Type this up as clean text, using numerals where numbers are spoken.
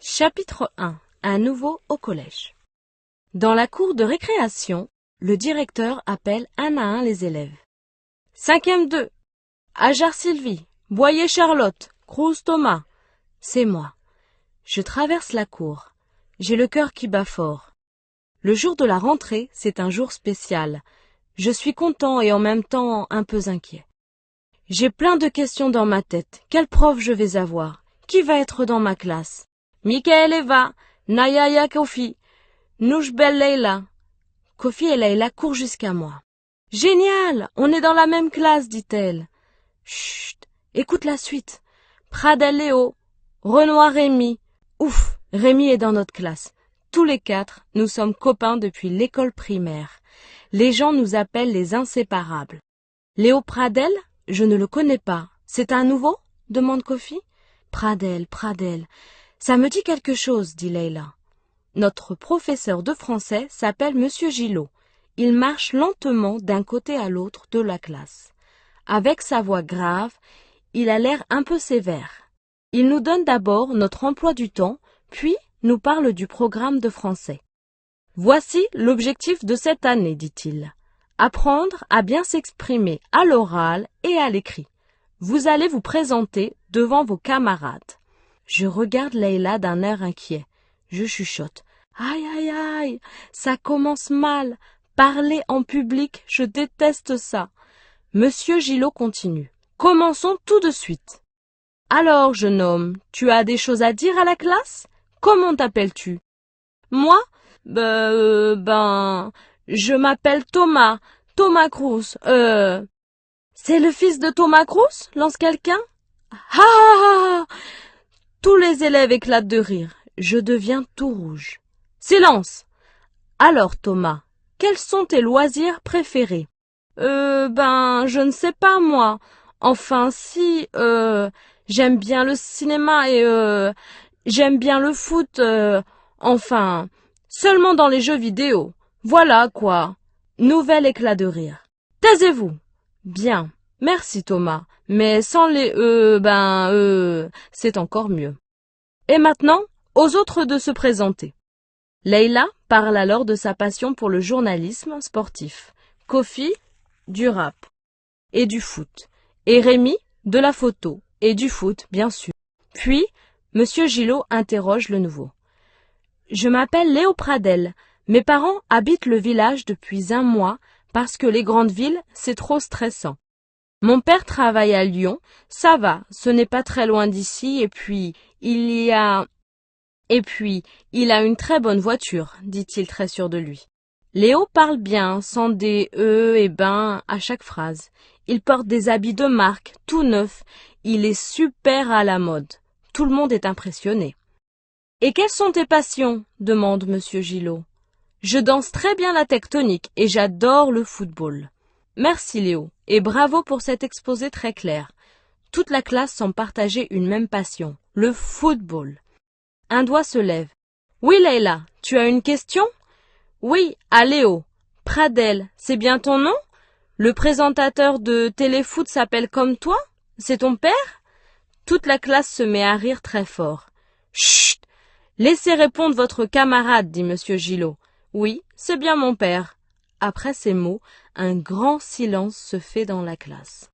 Chapitre 1. Un nouveau au collège. Dans la cour de récréation, le directeur appelle un à un les élèves. 5e 2. Ajar Sylvie, Boyer Charlotte, Cruz Thomas. C'est moi. Je traverse la cour. J'ai le cœur qui bat fort. Le jour de la rentrée, c'est un jour spécial. Je suis content et en même temps un peu inquiet. J'ai plein de questions dans ma tête. Quel prof je vais avoir? Qui va être dans ma classe? Michael Eva, Nayaya Kofi, Nouchbel Leila. Kofi et Leila courent jusqu'à moi. Génial, on est dans la même classe, dit-elle. Chut, écoute la suite. Pradel Léo, Renoir Rémi. Ouf, Rémi est dans notre classe. Tous les 4, nous sommes copains depuis l'école primaire. Les gens nous appellent les inséparables. Léo Pradel, je ne le connais pas. C'est un nouveau? Demande Kofi. Pradel. Ça me dit quelque chose, dit Leila. Notre professeur de français s'appelle Monsieur Gillot. Il marche lentement d'un côté à l'autre de la classe. Avec sa voix grave, il a l'air un peu sévère. Il nous donne d'abord notre emploi du temps, puis nous parle du programme de français. Voici l'objectif de cette année, dit-il. Apprendre à bien s'exprimer à l'oral et à l'écrit. Vous allez vous présenter devant vos camarades. Je regarde Leila d'un air inquiet. Je chuchote. Aïe, ça commence mal. Parler en public, je déteste ça. Monsieur Gillot continue. Commençons tout de suite. Alors, jeune homme, tu as des choses à dire à la classe? Comment t'appelles-tu? Moi? Je m'appelle Thomas Cruz. C'est le fils de Thomas Cruz? Lance quelqu'un. Ah! Tous les élèves éclatent de rire. Je deviens tout rouge. Silence! Alors, Thomas, quels sont tes loisirs préférés? Je ne sais pas, moi. Enfin, si, j'aime bien le cinéma et, j'aime bien le foot, enfin, seulement dans les jeux vidéo. Voilà, quoi. Nouvel éclat de rire. Taisez-vous! Bien. Merci, Thomas. Mais sans les c'est encore mieux. Et maintenant, aux autres de se présenter. Leila parle alors de sa passion pour le journalisme sportif. Kofi, du rap et du foot. Et Rémi, de la photo et du foot, bien sûr. Puis, Monsieur Gillot interroge le nouveau. Je m'appelle Léo Pradel. Mes parents habitent le village depuis 1 mois parce que les grandes villes, c'est trop stressant. Mon père travaille à Lyon, ça va, ce n'est pas très loin d'ici, et puis, il a une très bonne voiture, dit-il très sûr de lui. Léo parle bien, sans des et ben à chaque phrase. Il porte des habits de marque, tout neufs, il est super à la mode. Tout le monde est impressionné. Et quelles sont tes passions? Demande Monsieur Gillot. Je danse très bien la tectonique et j'adore le football. Merci Léo, et bravo pour cet exposé très clair. Toute la classe semble partager une même passion, le football. Un doigt se lève. Oui Leila, tu as une question? Oui, à Léo. Pradel, c'est bien ton nom? Le présentateur de Téléfoot s'appelle comme toi? C'est ton père? Toute la classe se met à rire très fort. Chut! Laissez répondre votre camarade, dit Monsieur Gillot. Oui, c'est bien mon père. Après ces mots, un grand silence se fait dans la classe.